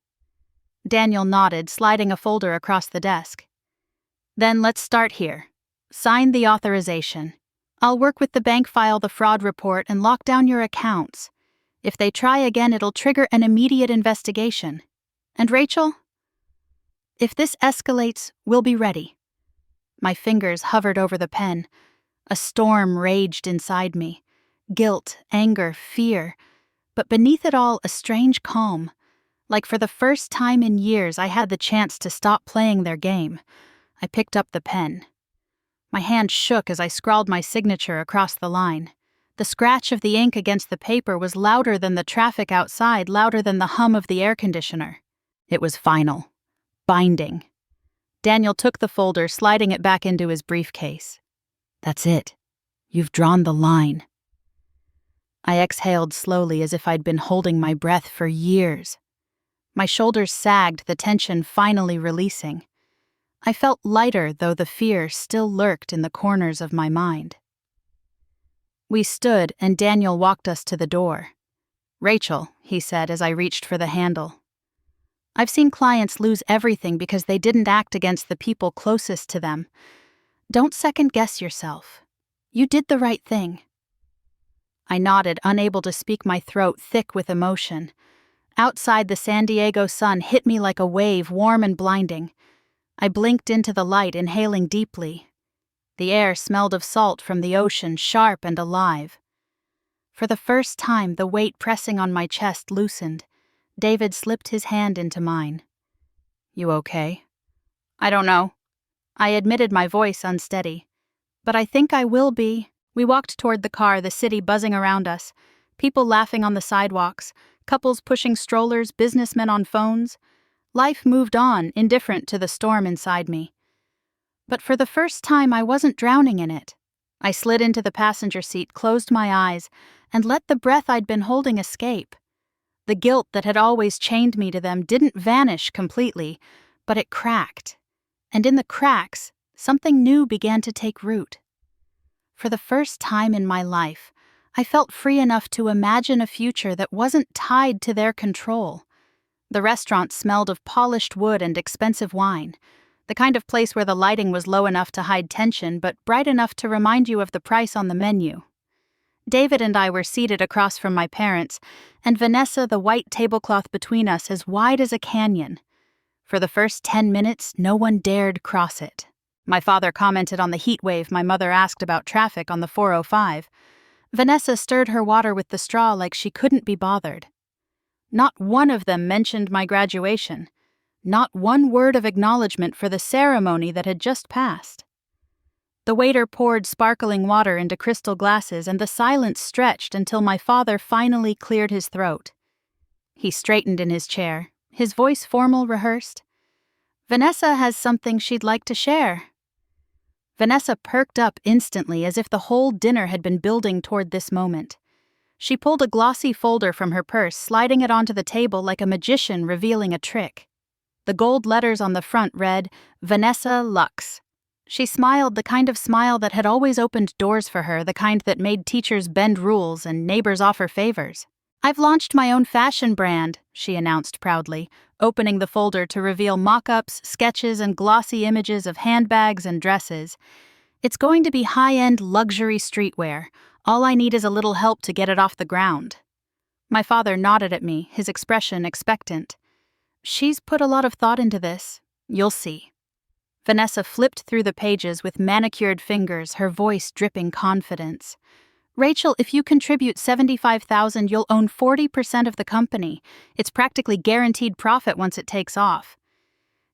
Daniel nodded, sliding a folder across the desk. "Then let's start here. Sign the authorization. I'll work with the bank, file the fraud report, and lock down your accounts. If they try again, it'll trigger an immediate investigation. And Rachel? If this escalates, we'll be ready." My fingers hovered over the pen. A storm raged inside me. Guilt, anger, fear. But beneath it all, a strange calm. Like for the first time in years, I had the chance to stop playing their game. I picked up the pen. My hand shook as I scrawled my signature across the line. The scratch of the ink against the paper was louder than the traffic outside, louder than the hum of the air conditioner. It was final. Binding. Daniel took the folder, sliding it back into his briefcase. "That's it. You've drawn the line." I exhaled slowly, as if I'd been holding my breath for years. My shoulders sagged, the tension finally releasing. I felt lighter, though the fear still lurked in the corners of my mind. We stood, and Daniel walked us to the door. "Rachel," he said as I reached for the handle. "I've seen clients lose everything because they didn't act against the people closest to them. Don't second-guess yourself. You did the right thing." I nodded, unable to speak, my throat thick with emotion. Outside, the San Diego sun hit me like a wave, warm and blinding. I blinked into the light, inhaling deeply. The air smelled of salt from the ocean, sharp and alive. For the first time, the weight pressing on my chest loosened. David slipped his hand into mine. "You okay?" "I don't know." I admitted, my voice unsteady. "But I think I will be." We walked toward the car, the city buzzing around us. People laughing on the sidewalks, couples pushing strollers, businessmen on phones. Life moved on, indifferent to the storm inside me. But for the first time, I wasn't drowning in it. I slid into the passenger seat, closed my eyes, and let the breath I'd been holding escape. The guilt that had always chained me to them didn't vanish completely, but it cracked. And in the cracks, something new began to take root. For the first time in my life, I felt free enough to imagine a future that wasn't tied to their control. The restaurant smelled of polished wood and expensive wine, the kind of place where the lighting was low enough to hide tension but bright enough to remind you of the price on the menu. David and I were seated across from my parents, and Vanessa, the white tablecloth between us, as wide as a canyon. For the first 10 minutes, no one dared cross it. My father commented on the heat wave, my mother asked about traffic on the 405. Vanessa stirred her water with the straw like she couldn't be bothered. Not one of them mentioned my graduation. Not one word of acknowledgement for the ceremony that had just passed. The waiter poured sparkling water into crystal glasses, and the silence stretched until my father finally cleared his throat. He straightened in his chair, his voice formal, rehearsed. "Vanessa has something she'd like to share." Vanessa perked up instantly, as if the whole dinner had been building toward this moment. She pulled a glossy folder from her purse, sliding it onto the table like a magician revealing a trick. The gold letters on the front read, "Vanessa Lux." She smiled, the kind of smile that had always opened doors for her, the kind that made teachers bend rules and neighbors offer favors. "I've launched my own fashion brand," she announced proudly, opening the folder to reveal mock-ups, sketches, and glossy images of handbags and dresses. "It's going to be high-end luxury streetwear. All I need is a little help to get it off the ground." My father nodded at me, his expression expectant. "She's put a lot of thought into this. You'll see." Vanessa flipped through the pages with manicured fingers, her voice dripping confidence. "Rachel, if you contribute $75,000, you'll own 40% of the company. It's practically guaranteed profit once it takes off.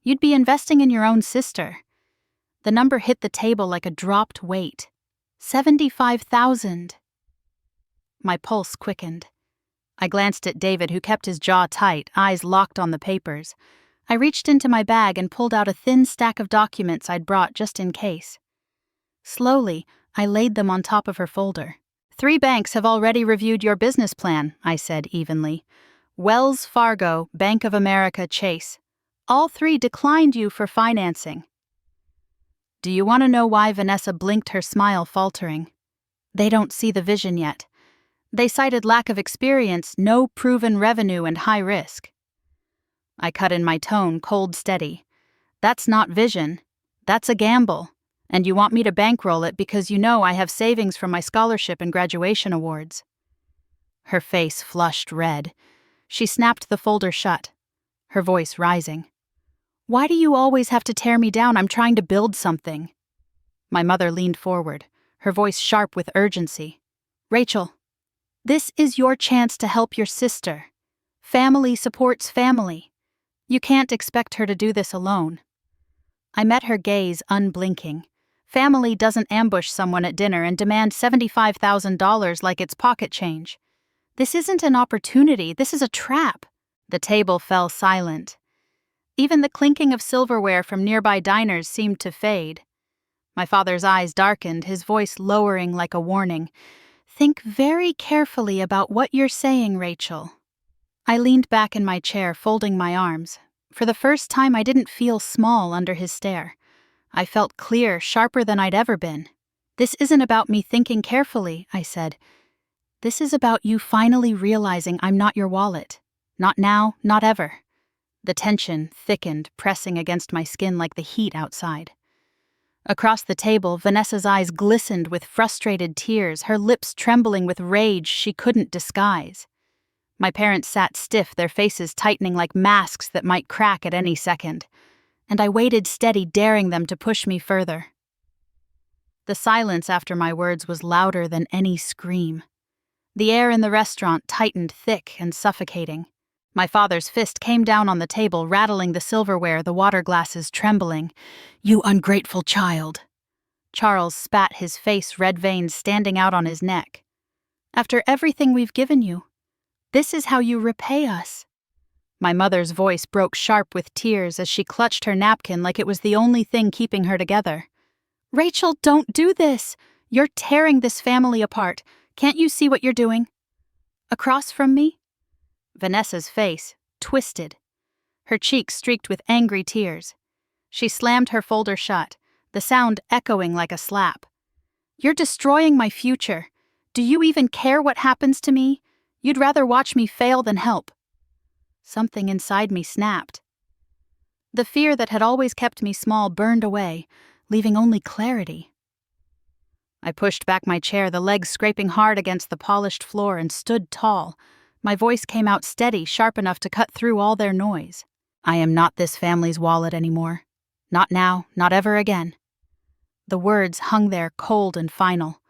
You'd be investing in your own sister." The number hit the table like a dropped weight. 75,000. My pulse quickened. I glanced at David, who kept his jaw tight, eyes locked on the papers. I reached into my bag and pulled out a thin stack of documents I'd brought just in case. Slowly, I laid them on top of her folder. "3 banks have already reviewed your business plan," I said evenly. "Wells Fargo, Bank of America, Chase. All 3 declined you for financing." Do you want to know why? Vanessa blinked, her smile faltering. "They don't see the vision yet. They cited lack of experience, no proven revenue, and high risk." I cut in my tone, cold steady. "That's not vision. That's a gamble. And you want me to bankroll it because you know I have savings from my scholarship and graduation awards." Her face flushed red. She snapped the folder shut, her voice rising. "Why do you always have to tear me down? I'm trying to build something." My mother leaned forward, her voice sharp with urgency. "Rachel, this is your chance to help your sister. Family supports family. You can't expect her to do this alone." I met her gaze, unblinking. Family doesn't ambush someone at dinner and demand $75,000 like it's pocket change. This isn't an opportunity, this is a trap. The table fell silent. Even the clinking of silverware from nearby diners seemed to fade. My father's eyes darkened, his voice lowering like a warning. "Think very carefully about what you're saying, Rachel." I leaned back in my chair, folding my arms. For the first time, I didn't feel small under his stare. I felt clear, sharper than I'd ever been. "This isn't about me thinking carefully," I said. "This is about you finally realizing I'm not your wallet. Not now, not ever." The tension thickened, pressing against my skin like the heat outside. Across the table, Vanessa's eyes glistened with frustrated tears, her lips trembling with rage she couldn't disguise. My parents sat stiff, their faces tightening like masks that might crack at any second, and I waited steady, daring them to push me further. The silence after my words was louder than any scream. The air in the restaurant tightened thick and suffocating. My father's fist came down on the table, rattling the silverware, the water glasses trembling. "You ungrateful child." Charles spat, his face, red veins standing out on his neck. "After everything we've given you, this is how you repay us." My mother's voice broke sharp with tears as she clutched her napkin like it was the only thing keeping her together. "Rachel, don't do this! You're tearing this family apart. Can't you see what you're doing?" Across from me, Vanessa's face twisted, her cheeks streaked with angry tears. She slammed her folder shut, the sound echoing like a slap. "You're destroying my future. Do you even care what happens to me? You'd rather watch me fail than help." Something inside me snapped. The fear that had always kept me small burned away, leaving only clarity. I pushed back my chair, the legs scraping hard against the polished floor, and stood tall. My voice came out steady, sharp enough to cut through all their noise. "I am not this family's wallet anymore. Not now, not ever again." The words hung there, cold and final.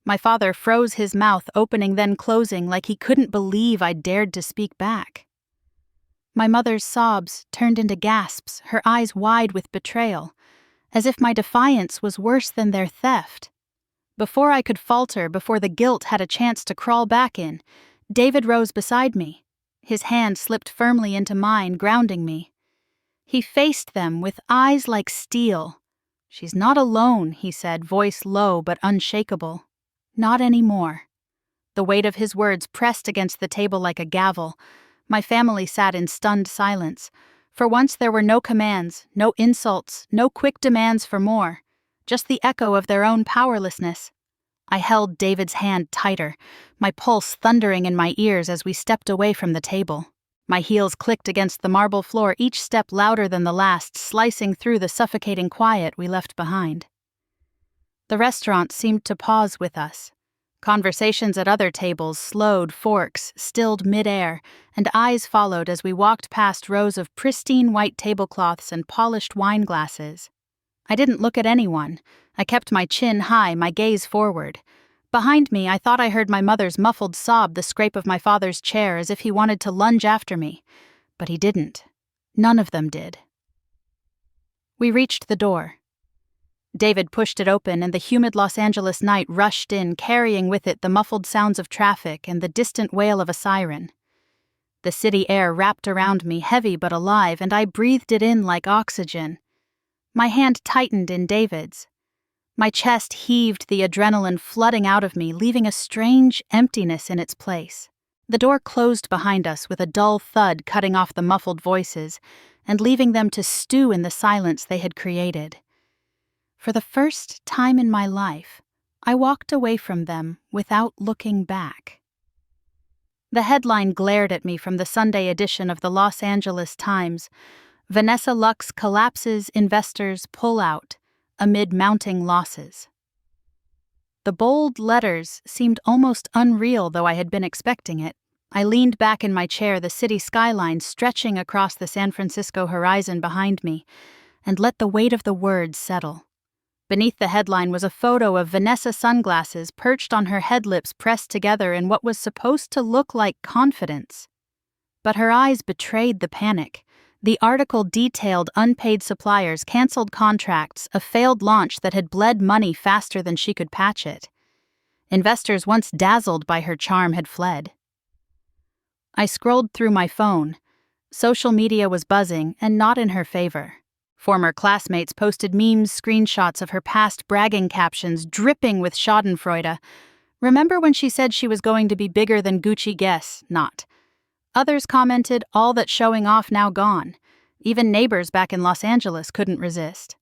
My father froze, his mouth opening then closing like he couldn't believe I'd dared to speak back. My mother's sobs turned into gasps, her eyes wide with betrayal, as if my defiance was worse than their theft. Before I could falter, before the guilt had a chance to crawl back in, David rose beside me. His hand slipped firmly into mine, grounding me. He faced them with eyes like steel. "She's not alone," he said, voice low but unshakable. "Not anymore." The weight of his words pressed against the table like a gavel. My family sat in stunned silence. For once there were no commands, no insults, no quick demands for more, just the echo of their own powerlessness. I held David's hand tighter, my pulse thundering in my ears as we stepped away from the table. My heels clicked against the marble floor, each step louder than the last, slicing through the suffocating quiet we left behind. The restaurant seemed to pause with us. Conversations at other tables slowed, forks stilled midair, and eyes followed as we walked past rows of pristine white tablecloths and polished wine glasses. I didn't look at anyone. I kept my chin high, my gaze forward. Behind me, I thought I heard my mother's muffled sob, the scrape of my father's chair, as if he wanted to lunge after me. But he didn't. None of them did. We reached the door. David pushed it open, and the humid Los Angeles night rushed in, carrying with it the muffled sounds of traffic and the distant wail of a siren. The city air wrapped around me, heavy but alive, and I breathed it in like oxygen. My hand tightened in David's. My chest heaved, the adrenaline flooding out of me, leaving a strange emptiness in its place. The door closed behind us with a dull thud, cutting off the muffled voices and leaving them to stew in the silence they had created. For the first time in my life, I walked away from them without looking back. The headline glared at me from the Sunday edition of the Los Angeles Times: "Vanessa Lux collapses, investors pull out amid mounting losses." The bold letters seemed almost unreal, though I had been expecting it. I leaned back in my chair, the city skyline stretching across the San Francisco horizon behind me, and let the weight of the words settle. Beneath the headline was a photo of Vanessa sunglasses perched on her head, lips pressed together in what was supposed to look like confidence. But her eyes betrayed the panic. The article detailed unpaid suppliers, canceled contracts, a failed launch that had bled money faster than she could patch it. Investors once dazzled by her charm had fled. I scrolled through my phone. Social media was buzzing, and not in her favor. Former classmates posted memes, screenshots of her past, bragging captions dripping with schadenfreude. "Remember when she said she was going to be bigger than Gucci? Guess not." Others commented, "All that showing off now gone." Even neighbors back in Los Angeles couldn't resist.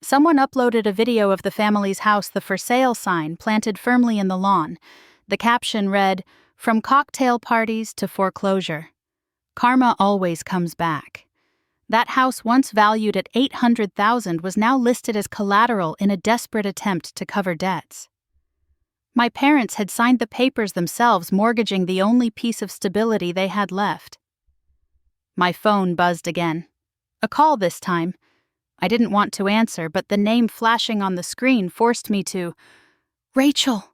Someone uploaded a video of the family's house, the "for sale" sign planted firmly in the lawn. The caption read, "From cocktail parties to foreclosure. Karma always comes back." That house, once valued at $800,000, was now listed as collateral in a desperate attempt to cover debts. My parents had signed the papers themselves, mortgaging the only piece of stability they had left. My phone buzzed again. A call this time. I didn't want to answer, but the name flashing on the screen forced me to. "Rachel!"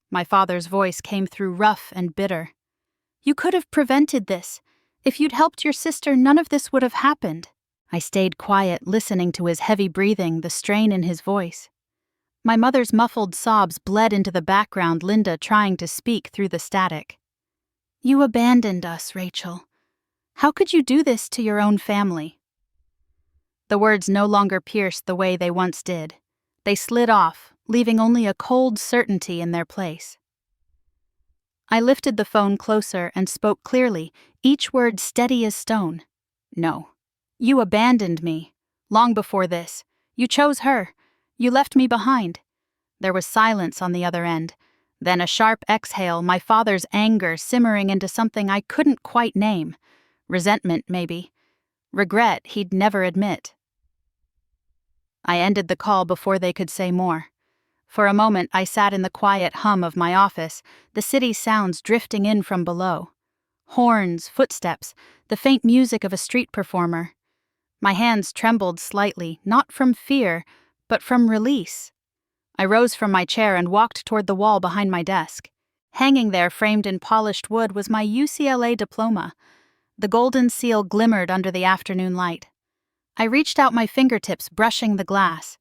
My father's voice came through rough and bitter. "You could have prevented this. If you'd helped your sister, none of this would have happened." I stayed quiet, listening to his heavy breathing, the strain in his voice. My mother's muffled sobs bled into the background, Linda trying to speak through the static. "You abandoned us, Rachel. How could you do this to your own family?" The words no longer pierced the way they once did. They slid off, leaving only a cold certainty in their place. I lifted the phone closer and spoke clearly, each word steady as stone. "No. You abandoned me. Long before this. You chose her. You left me behind." There was silence on the other end. Then a sharp exhale, my father's anger simmering into something I couldn't quite name. Resentment, maybe. Regret he'd never admit. I ended the call before they could say more. For a moment, I sat in the quiet hum of my office, the city's sounds drifting in from below. Horns, footsteps, the faint music of a street performer. My hands trembled slightly, not from fear, but from release. I rose from my chair and walked toward the wall behind my desk. Hanging there, framed in polished wood, was my UCLA diploma. The golden seal glimmered under the afternoon light. I reached out my fingertips, brushing the glass.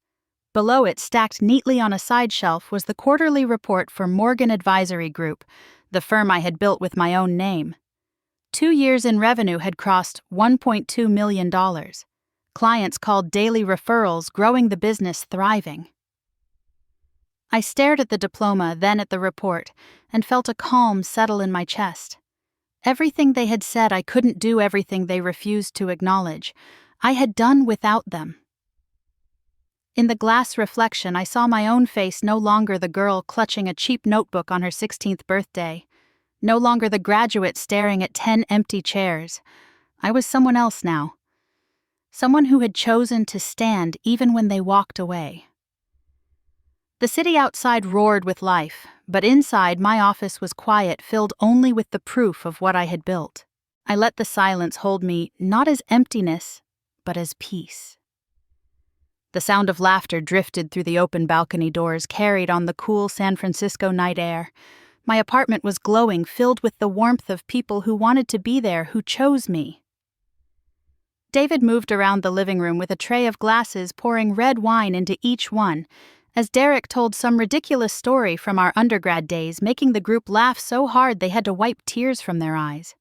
Below it, stacked neatly on a side shelf, was the quarterly report for Morgan Advisory Group, the firm I had built with my own name. 2 years in revenue had crossed $1.2 million. Clients called daily referrals, growing the business, thriving. I stared at the diploma, then at the report, and felt a calm settle in my chest. Everything they had said I couldn't do, everything they refused to acknowledge, I had done without them. In the glass reflection, I saw my own face, no longer the girl clutching a cheap notebook on her 16th birthday, no longer the graduate staring at 10 empty chairs. I was someone else now. Someone who had chosen to stand even when they walked away. The city outside roared with life, but inside my office was quiet, filled only with the proof of what I had built. I let the silence hold me, not as emptiness, but as peace. The sound of laughter drifted through the open balcony doors, carried on the cool San Francisco night air. My apartment was glowing, filled with the warmth of people who wanted to be there, who chose me. David moved around the living room with a tray of glasses, pouring red wine into each one, as Derek told some ridiculous story from our undergrad days, making the group laugh so hard they had to wipe tears from their eyes.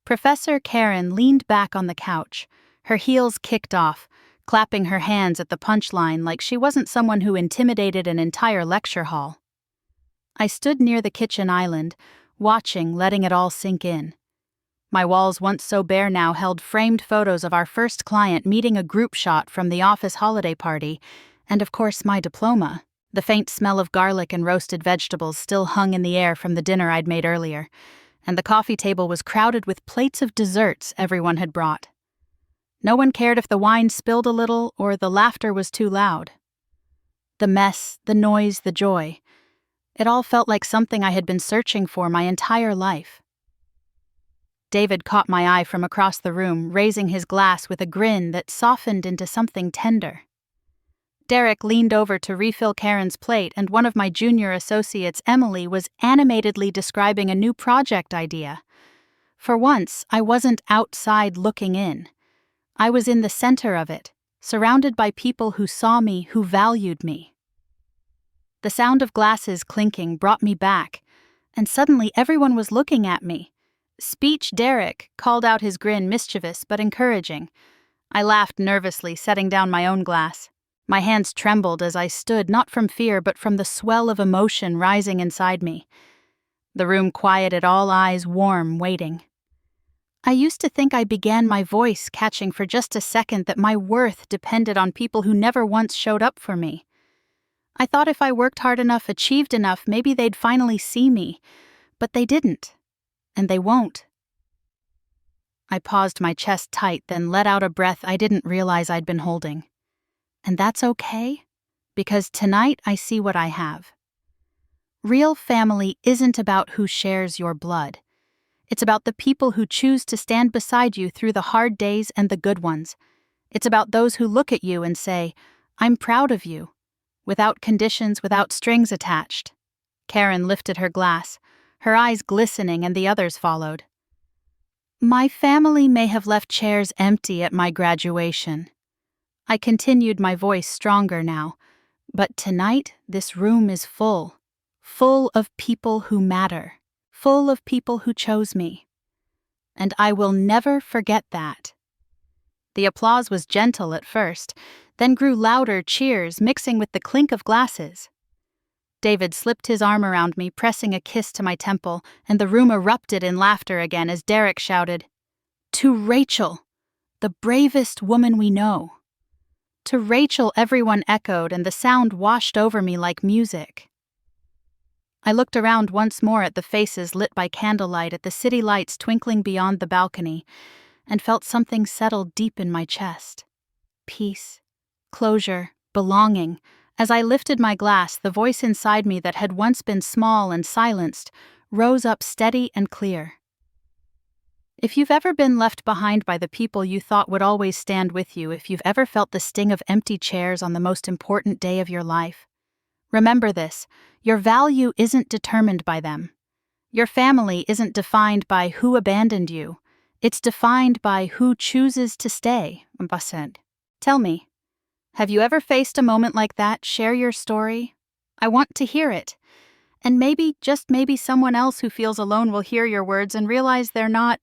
Professor Karen leaned back on the couch, her heels kicked off, clapping her hands at the punchline like she wasn't someone who intimidated an entire lecture hall. I stood near the kitchen island, watching, letting it all sink in. My walls, once so bare now, held framed photos of our first client meeting, a group shot from the office holiday party, and of course my diploma. The faint smell of garlic and roasted vegetables still hung in the air from the dinner I'd made earlier, and the coffee table was crowded with plates of desserts everyone had brought. No one cared if the wine spilled a little or the laughter was too loud. The mess, the noise, the joy. It all felt like something I had been searching for my entire life. David caught my eye from across the room, raising his glass with a grin that softened into something tender. Derek leaned over to refill Karen's plate, and one of my junior associates, Emily, was animatedly describing a new project idea. For once, I wasn't outside looking in. I was in the center of it, surrounded by people who saw me, who valued me. The sound of glasses clinking brought me back, and suddenly everyone was looking at me. Speech Derek called out, his grin mischievous but encouraging. I laughed nervously, setting down my own glass. My hands trembled as I stood, not from fear but from the swell of emotion rising inside me. The room quieted, all eyes warm, waiting. I used to think I began my voice catching for just a second that my worth depended on people who never once showed up for me. I thought if I worked hard enough, achieved enough, maybe they'd finally see me. But they didn't. And they won't. I paused, my chest tight, then let out a breath I didn't realize I'd been holding. And that's okay, because tonight I see what I have. Real family isn't about who shares your blood. It's about the people who choose to stand beside you through the hard days and the good ones. It's about those who look at you and say, "I'm proud of you," without conditions, without strings attached. Karen lifted her glass, her eyes glistening, and the others followed. My family may have left chairs empty at my graduation. I continued, my voice stronger now. But tonight, this room is full of people who matter, full of people who chose me. And I will never forget that. The applause was gentle at first, then grew louder cheers mixing with the clink of glasses. David slipped his arm around me, pressing a kiss to my temple, and the room erupted in laughter again as Derek shouted, "To Rachel, the bravest woman we know." To Rachel, everyone echoed, and the sound washed over me like music. I looked around once more at the faces lit by candlelight, at the city lights twinkling beyond the balcony, and felt something settle deep in my chest. Peace, closure, belonging. As I lifted my glass, the voice inside me that had once been small and silenced rose up steady and clear. If you've ever been left behind by the people you thought would always stand with you, if you've ever felt the sting of empty chairs on the most important day of your life, remember this: your value isn't determined by them. Your family isn't defined by who abandoned you. It's defined by who chooses to stay. Tell me, have you ever faced a moment like that? Share your story. I want to hear it. And maybe, just maybe, someone else who feels alone will hear your words and realize they're not